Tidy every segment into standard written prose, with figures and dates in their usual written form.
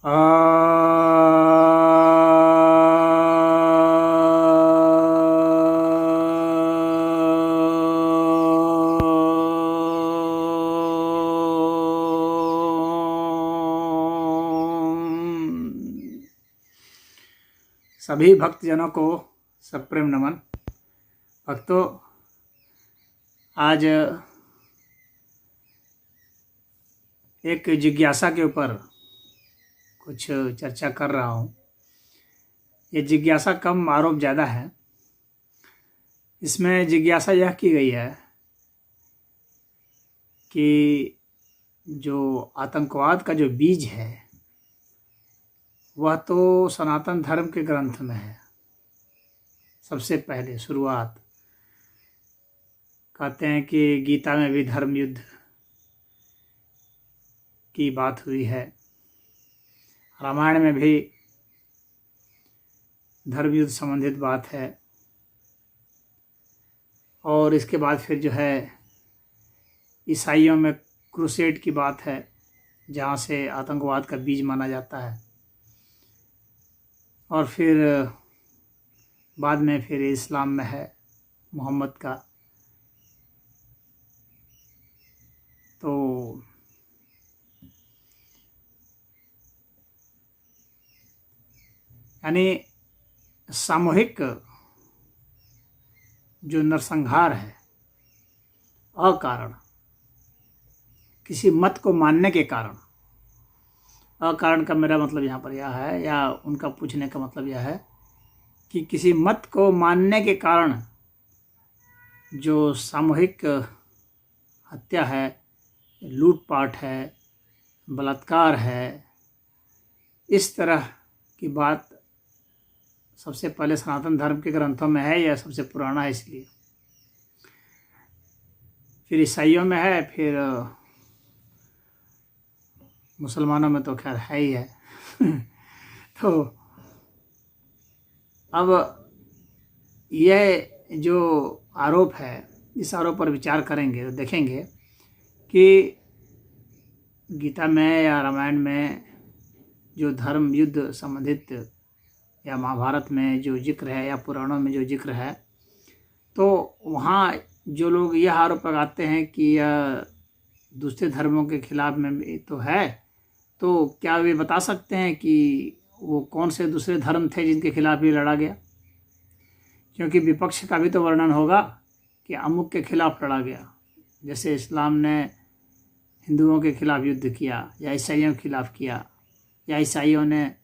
सभी भक्तजनों को सप्रेम नमन। भक्तों, आज एक जिज्ञासा के ऊपर कुछ चर्चा कर रहा हूँ। ये जिज्ञासा कम, आरोप ज़्यादा है। इसमें जिज्ञासा यह की गई है कि जो आतंकवाद का जो बीज है वह तो सनातन धर्म के ग्रंथ में है। सबसे पहले शुरुआत कहते हैं कि गीता में भी धर्म युद्ध की बात हुई है, रामायण में भी धर्म युद्ध संबंधित बात है, और इसके बाद फिर जो है ईसाइयों में क्रूसेड की बात है, जहाँ से आतंकवाद का बीज माना जाता है, और फिर बाद में फिर इस्लाम में है मोहम्मद का। तो यानी सामूहिक जो नरसंहार है अकारण, किसी मत को मानने के कारण। अकारण का मेरा मतलब यहाँ पर यह है, या उनका पूछने का मतलब यह है कि किसी मत को मानने के कारण जो सामूहिक हत्या है, लूटपाट है, बलात्कार है, इस तरह की बात सबसे पहले सनातन धर्म के ग्रंथों में है। यह सबसे पुराना है, इसलिए फिर ईसाइयों में है, फिर मुसलमानों में तो खैर है ही है। तो अब यह जो आरोप है, इस आरोप पर विचार करेंगे तो देखेंगे कि गीता में या रामायण में जो धर्म युद्ध संबंधित या महाभारत में जो जिक्र है या पुराणों में जो जिक्र है, तो वहाँ जो लोग यह आरोप लगाते हैं कि यह दूसरे धर्मों के खिलाफ में तो है, तो क्या वे बता सकते हैं कि वो कौन से दूसरे धर्म थे जिनके खिलाफ ये लड़ा गया? क्योंकि विपक्ष का भी तो वर्णन होगा कि अमुक के खिलाफ लड़ा गया। जैसे इस्लाम ने हिंदुओं के खिलाफ युद्ध किया, या ईसाइयों के खिलाफ किया, या ईसाइयों ने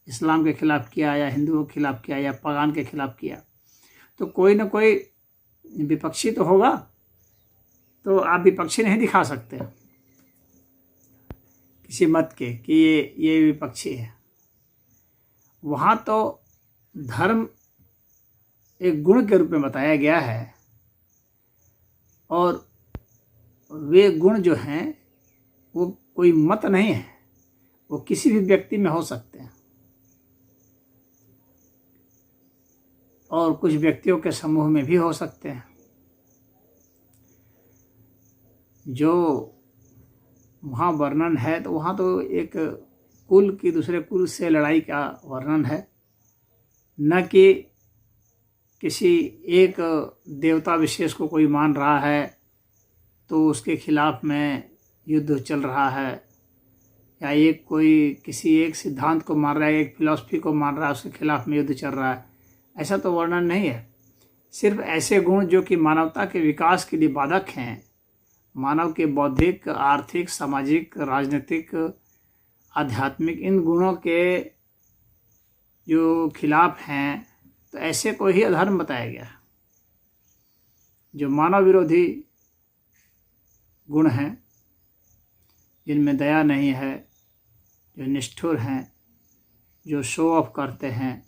इस्लाम के खिलाफ किया, या हिंदुओं के खिलाफ किया, या पगान के खिलाफ किया। तो कोई ना कोई विपक्षी तो होगा। तो आप विपक्षी नहीं दिखा सकते किसी मत के कि ये विपक्षी है। वहाँ तो धर्म एक गुण के रूप में बताया गया है, और वे गुण जो हैं वो कोई मत नहीं है, वो किसी भी व्यक्ति में हो सकते हैं, और कुछ व्यक्तियों के समूह में भी हो सकते हैं। जो वहाँ वर्णन है, तो वहाँ तो एक कुल की दूसरे कुल से लड़ाई का वर्णन है, न कि किसी एक देवता विशेष को कोई मान रहा है तो उसके खिलाफ में युद्ध चल रहा है, या एक कोई किसी एक सिद्धांत को मान रहा है, एक फिलॉसफी को मान रहा है, उसके खिलाफ में युद्ध चल रहा है। ऐसा तो वर्णन नहीं है। सिर्फ ऐसे गुण जो कि मानवता के विकास के लिए बाधक हैं, मानव के बौद्धिक, आर्थिक, सामाजिक, राजनीतिक, आध्यात्मिक, इन गुणों के जो खिलाफ हैं, तो ऐसे को ही अधर्म बताया गया है। जो मानव विरोधी गुण हैं, जिनमें दया नहीं है, जो निष्ठुर हैं, जो शो ऑफ करते हैं,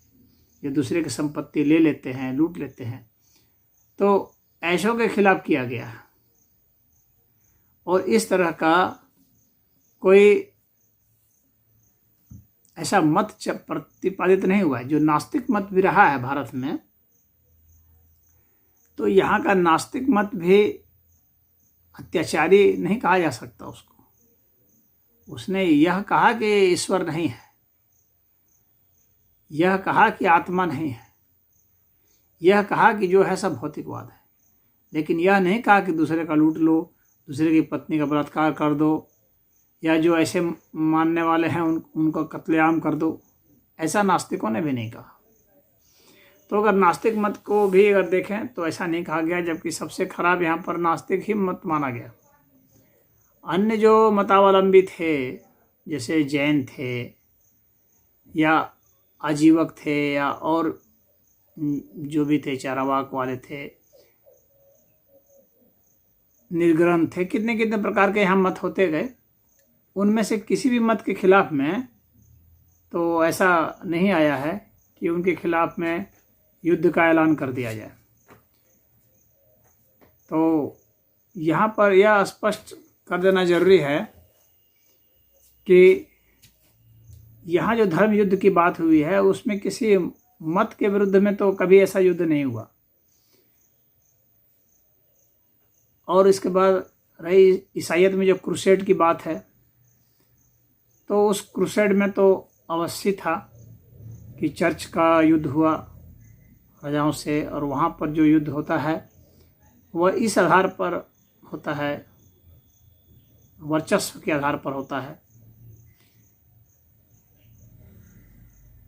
जो दूसरे की संपत्ति ले लेते हैं, लूट लेते हैं, तो ऐसों के खिलाफ किया गया है। और इस तरह का कोई ऐसा मत प्रतिपादित नहीं हुआ है। जो नास्तिक मत भी रहा है भारत में, तो यहाँ का नास्तिक मत भी अत्याचारी नहीं कहा जा सकता उसको। उसने यह कहा कि ईश्वर नहीं है, यह कहा कि आत्मा नहीं है, यह कहा कि जो है सब भौतिकवाद है, लेकिन यह नहीं कहा कि दूसरे का लूट लो, दूसरे की पत्नी का बलात्कार कर दो, या जो ऐसे मानने वाले हैं उनको कत्लेआम कर दो। ऐसा नास्तिकों ने भी नहीं कहा। तो अगर नास्तिक मत को भी अगर देखें तो ऐसा नहीं कहा गया, जबकि सबसे खराब यहाँ पर नास्तिक ही मत माना गया। अन्य जो मतावलंबी थे, जैसे जैन थे या आजीवक थे या और जो भी थे, चारावाक वाले थे, निर्ग्रंथ थे, कितने कितने प्रकार के यहाँ मत होते गए। उनमें से किसी भी मत के खिलाफ में तो ऐसा नहीं आया है कि उनके खिलाफ में युद्ध का ऐलान कर दिया जाए। तो यहाँ पर यह स्पष्ट कर देना जरूरी है कि यहाँ जो धर्म युद्ध की बात हुई है उसमें किसी मत के विरुद्ध में तो कभी ऐसा युद्ध नहीं हुआ। और इसके बाद रही ईसाईयत में जो क्रूसेड की बात है, तो उस क्रूसेड में तो अवश्य था कि चर्च का युद्ध हुआ राजाओं से, और वहाँ पर जो युद्ध होता है वह इस आधार पर होता है, वर्चस्व के आधार पर होता है।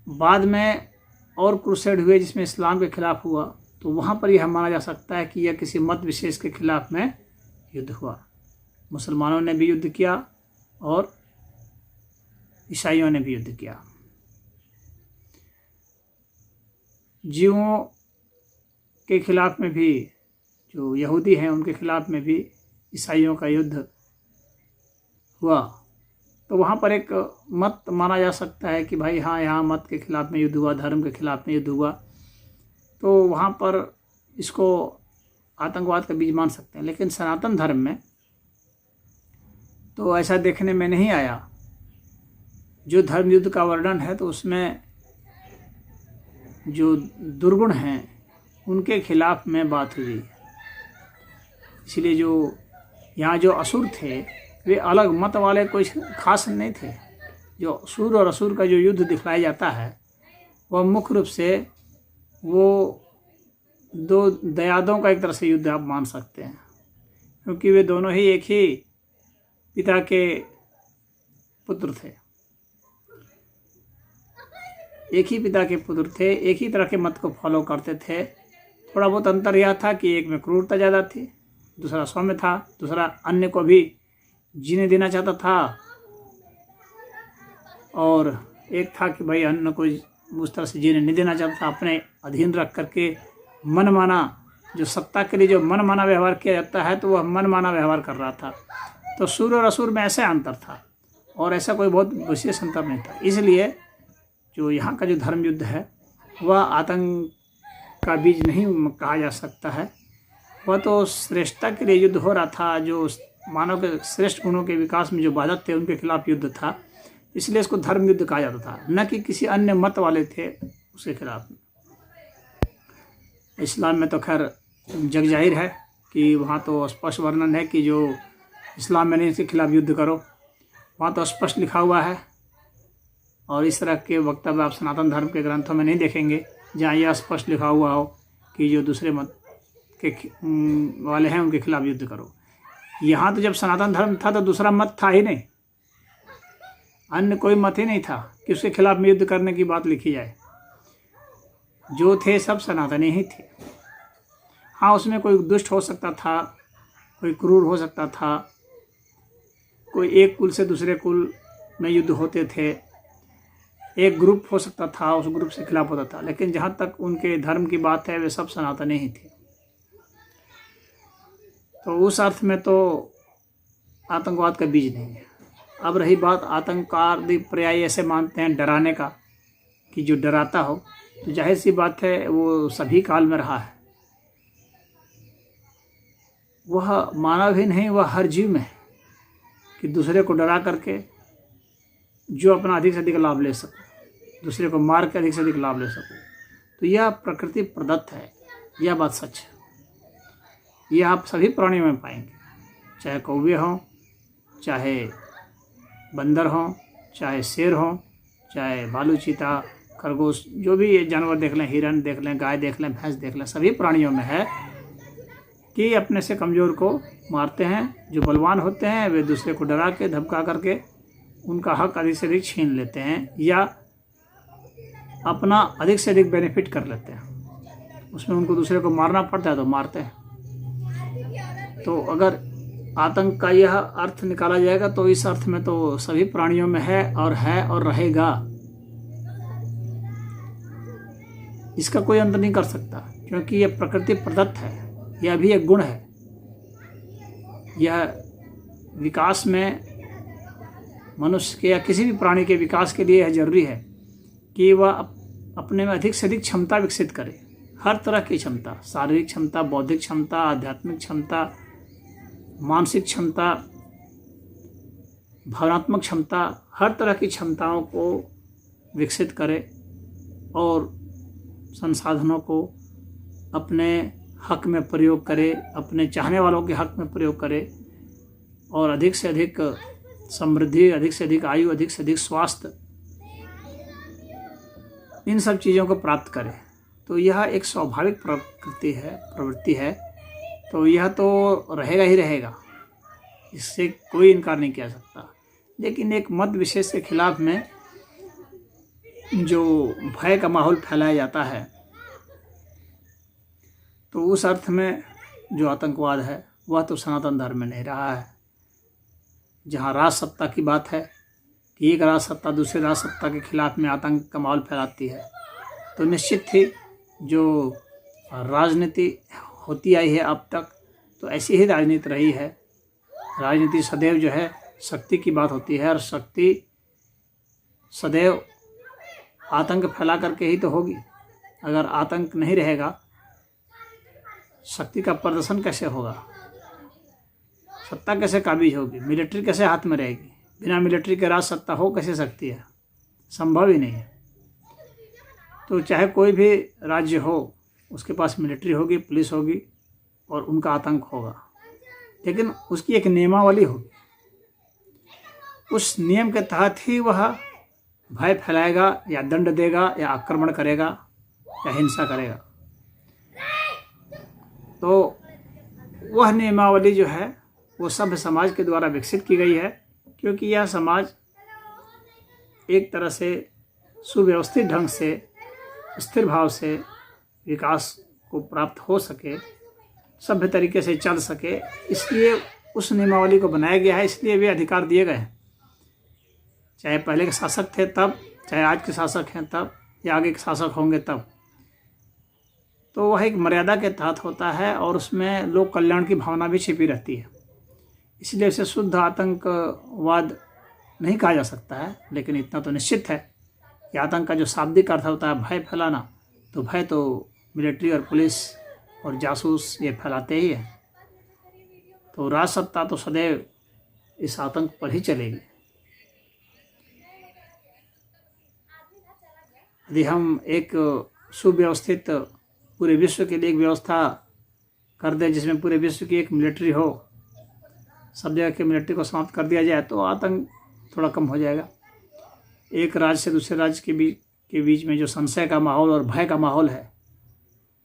बाद में और क्रूसेड हुए जिसमें इस्लाम के खिलाफ हुआ, तो वहाँ पर यह माना जा सकता है कि यह किसी मत विशेष के खिलाफ में युद्ध हुआ। मुसलमानों ने भी युद्ध किया और ईसाइयों ने भी युद्ध किया। जीवों के खिलाफ में भी, जो यहूदी हैं उनके खिलाफ में भी ईसाइयों का युद्ध हुआ। तो वहाँ पर एक मत माना जा सकता है कि भाई हाँ, यहाँ मत के खिलाफ में युद्ध हुआ, धर्म के खिलाफ में युद्ध हुआ, तो वहाँ पर इसको आतंकवाद का बीज मान सकते हैं। लेकिन सनातन धर्म में तो ऐसा देखने में नहीं आया। जो धर्म युद्ध का वर्णन है तो उसमें जो दुर्गुण हैं उनके खिलाफ में बात हुई। इसलिए जो यहाँ जो असुर थे वे अलग मत वाले कोई खास नहीं थे। जो असुर और असुर का जो युद्ध दिखलाया जाता है वह मुख्य रूप से वो दो दयादों का एक तरह से युद्ध आप मान सकते हैं, क्योंकि वे दोनों ही एक ही पिता के पुत्र थे, एक ही पिता के पुत्र थे, एक ही तरह के मत को फॉलो करते थे। थोड़ा बहुत अंतर यह था कि एक में क्रूरता ज़्यादा थी, दूसरा सौम्य था, दूसरा अन्य को भी जीने देना चाहता था, और एक था कि भाई अन्य को उस तरह से जीने नहीं देना चाहता था। अपने अधीन रख करके मनमाना, जो सत्ता के लिए जो मनमाना व्यवहार किया जाता है तो वह मनमाना व्यवहार कर रहा था। तो सूर और असुर में ऐसा अंतर था, और ऐसा कोई बहुत विशेष अंतर नहीं था। इसलिए जो यहाँ का जो धर्म युद्ध है वह आतंक का बीज नहीं कहा जा सकता है। वह तो श्रेष्ठता के लिए युद्ध हो रहा था, जो मानव के श्रेष्ठ गुणों के विकास में जो बाधक थे उनके खिलाफ युद्ध था, इसलिए इसको धर्म युद्ध कहा जाता था, न कि किसी अन्य मत वाले थे उसके खिलाफ। इस्लाम में तो खैर जग जाहिर है कि वहाँ तो स्पष्ट वर्णन है कि जो इस्लाम में नहीं इसके खिलाफ युद्ध करो, वहाँ तो स्पष्ट लिखा हुआ है। और इस तरह के वक्तव्य आप सनातन धर्म के ग्रंथों में नहीं देखेंगे जहाँ यह स्पष्ट लिखा हुआ हो कि जो दूसरे मत के वाले हैं उनके खिलाफ युद्ध करो। यहाँ तो जब सनातन धर्म था तो दूसरा मत था ही नहीं, अन्य कोई मत ही नहीं था कि उसके खिलाफ में युद्ध करने की बात लिखी जाए। जो थे सब सनातनी ही थे। हाँ, उसमें कोई दुष्ट हो सकता था, कोई क्रूर हो सकता था, कोई एक कुल से दूसरे कुल में युद्ध होते थे, एक ग्रुप हो सकता था उस ग्रुप से खिलाफ होता था, लेकिन जहाँ तक उनके धर्म की बात है वे सब सनातनी ही थे। तो उस अर्थ में तो आतंकवाद का बीज नहीं है। अब रही बात आतंकवादी पर्याय ऐसे मानते हैं डराने का, कि जो डराता हो, तो जाहिर सी बात है वो सभी काल में रहा है। वह मानव ही नहीं, वह हर जीव में है कि दूसरे को डरा करके जो अपना अधिक से अधिक लाभ ले सको, दूसरे को मार के अधिक से अधिक लाभ ले सको। तो यह प्रकृति प्रदत्त है, यह बात सच है। यह आप सभी प्राणियों में पाएंगे, चाहे कौवे हों, चाहे बंदर हों, चाहे शेर हों, चाहे भालू, चीता, खरगोश, जो भी ये जानवर देख लें, हिरन देख लें, गाय देख लें, भैंस देख लें, सभी प्राणियों में है कि अपने से कमज़ोर को मारते हैं। जो बलवान होते हैं वे दूसरे को डरा के धमका करके उनका हक अधिक से अधिक छीन लेते हैं या अपना अधिक से अधिक बेनिफिट कर लेते हैं। उसमें उनको दूसरे को मारना पड़ता है तो मारते हैं। तो अगर आतंक का यह अर्थ निकाला जाएगा तो इस अर्थ में तो सभी प्राणियों में है और रहेगा। इसका कोई अंत नहीं कर सकता, क्योंकि यह प्रकृति प्रदत्त है, यह भी एक गुण है। यह विकास में मनुष्य के या किसी भी प्राणी के विकास के लिए यह जरूरी है कि वह अपने में अधिक से अधिक क्षमता विकसित करे। हर तरह की क्षमता, शारीरिक क्षमता, बौद्धिक क्षमता, आध्यात्मिक क्षमता, मानसिक क्षमता, भावनात्मक क्षमता, हर तरह की क्षमताओं को विकसित करे और संसाधनों को अपने हक में प्रयोग करे, अपने चाहने वालों के हक में प्रयोग करे और अधिक से अधिक समृद्धि, अधिक से अधिक आयु, अधिक से अधिक स्वास्थ्य, इन सब चीज़ों को प्राप्त करे। तो यह एक स्वाभाविक प्रवृत्ति है। तो यह तो रहेगा ही रहेगा, इससे कोई इनकार नहीं किया सकता। लेकिन एक मत विशेष के खिलाफ में जो भय का माहौल फैलाया जाता है, तो उस अर्थ में जो आतंकवाद है वह तो सनातन धर्म में नहीं रहा है। जहाँ राज सत्ता की बात है कि एक राज सत्ता दूसरे राज सत्ता के खिलाफ में आतंक का माहौल फैलाती है, तो निश्चित ही जो राजनीति होती आई है अब तक, तो ऐसी ही राजनीति रही है। राजनीति सदैव जो है शक्ति की बात होती है और शक्ति सदैव आतंक फैला करके ही तो होगी। अगर आतंक नहीं रहेगा, शक्ति का प्रदर्शन कैसे होगा, सत्ता कैसे काबिज होगी, मिलिट्री कैसे हाथ में रहेगी? बिना मिलिट्री के राज सत्ता हो कैसे सकती है? संभव ही नहीं है। तो चाहे कोई भी राज्य हो, उसके पास मिलिट्री होगी, पुलिस होगी और उनका आतंक होगा, लेकिन उसकी एक नियमावली होगी। उस नियम के तहत ही वह भय फैलाएगा या दंड देगा या आक्रमण करेगा या हिंसा करेगा। तो वह नियमावली जो है वो सभ्य समाज के द्वारा विकसित की गई है, क्योंकि यह समाज एक तरह से सुव्यवस्थित ढंग से, स्थिर भाव से विकास को प्राप्त हो सके, सभ्य तरीके से चल सके, इसलिए उस नियमावली को बनाया गया है। इसलिए वे अधिकार दिए गए हैं, चाहे पहले के शासक थे तब, चाहे आज के शासक हैं तब, या आगे के शासक होंगे तब। तो वह एक मर्यादा के तहत होता है और उसमें लोक कल्याण की भावना भी छिपी रहती है। इसलिए इसे शुद्ध आतंकवाद नहीं कहा जा सकता है, लेकिन इतना तो निश्चित है कि आतंक का जो शाब्दिक अर्थ होता है भय फैलाना, तो भय तो मिलिट्री और पुलिस और जासूस ये फैलाते ही हैं। तो राज सत्ता तो सदैव इस आतंक पर ही चलेगी। यदि हम एक सुव्यवस्थित पूरे विश्व के लिए एक व्यवस्था कर दें जिसमें पूरे विश्व की एक मिलिट्री हो, सब जगह की मिलिट्री को समाप्त कर दिया जाए, तो आतंक थोड़ा कम हो जाएगा। एक राज्य से दूसरे राज्य के बीच में जो संशय का माहौल और भय का माहौल है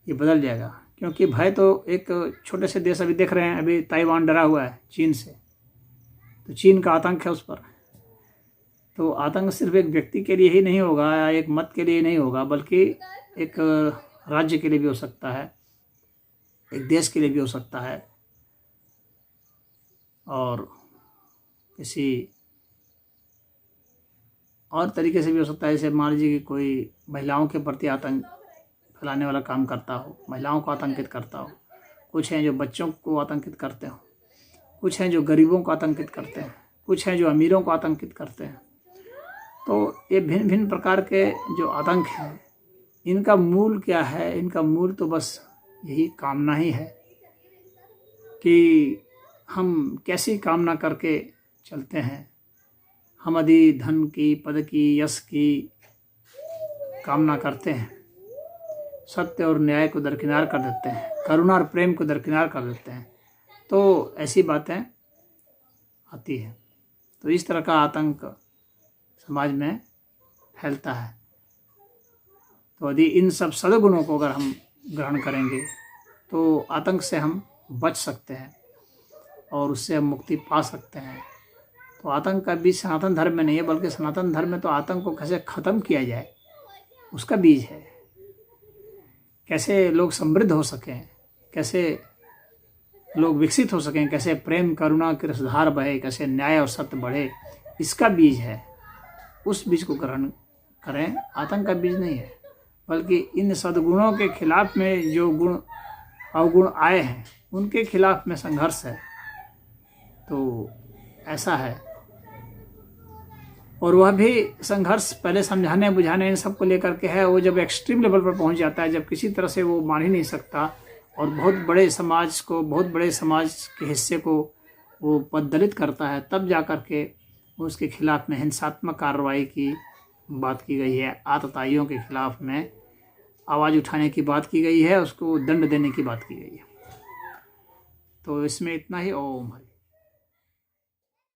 ये बदल जाएगा, क्योंकि भय तो एक छोटे से देश, अभी देख रहे हैं, अभी ताइवान डरा हुआ है चीन से, तो चीन का आतंक है उस पर। तो आतंक सिर्फ एक व्यक्ति के लिए ही नहीं होगा या एक मत के लिए नहीं होगा, बल्कि एक राज्य के लिए भी हो सकता है, एक देश के लिए भी हो सकता है, और किसी और तरीके से भी हो सकता है। जैसे मान लीजिए कि कोई महिलाओं के प्रति आतंक फैलाने वाला काम करता हो, महिलाओं को आतंकित करता हो। कुछ हैं जो बच्चों को आतंकित करते हो, कुछ हैं जो गरीबों को आतंकित करते हैं, कुछ हैं जो अमीरों को आतंकित करते हैं। तो ये भिन्न भिन्न प्रकार के जो आतंक हैं, इनका मूल क्या है? इनका मूल तो बस यही कामना ही है कि हम कैसी कामना करके चलते हैं। हम यदि धन की, पद की, यश की कामना करते हैं, सत्य और न्याय को दरकिनार कर देते हैं, करुणा और प्रेम को दरकिनार कर देते हैं, तो ऐसी बातें आती हैं। तो इस तरह का आतंक समाज में फैलता है। तो यदि इन सब सद्गुणों को अगर हम ग्रहण करेंगे तो आतंक से हम बच सकते हैं और उससे हम मुक्ति पा सकते हैं। तो आतंक का बीज सनातन धर्म में नहीं है, बल्कि सनातन धर्म में तो आतंक को कैसे ख़त्म किया जाए उसका बीज है। कैसे लोग समृद्ध हो सकें, कैसे लोग विकसित हो सकें, कैसे प्रेम करुणा की रसधार बहे, कैसे न्याय और सत्य बढ़े, इसका बीज है। उस बीज को ग्रहण करें, आतंक का बीज नहीं है। बल्कि इन सद्गुणों के खिलाफ में जो गुण अवगुण आए हैं उनके खिलाफ में संघर्ष है। तो ऐसा है, और वह भी संघर्ष पहले समझाने बुझाने इन सब को लेकर के है। वो जब एक्सट्रीम लेवल पर पहुंच जाता है, जब किसी तरह से वो मान ही नहीं सकता और बहुत बड़े समाज के हिस्से को वो पददलित करता है, तब जा कर के उसके खिलाफ में हिंसात्मक कार्रवाई की बात की गई है, आतताइयों के खिलाफ में आवाज़ उठाने की बात की गई है, उसको दंड देने की बात की गई है। तो इसमें इतना ही। ओम हरि।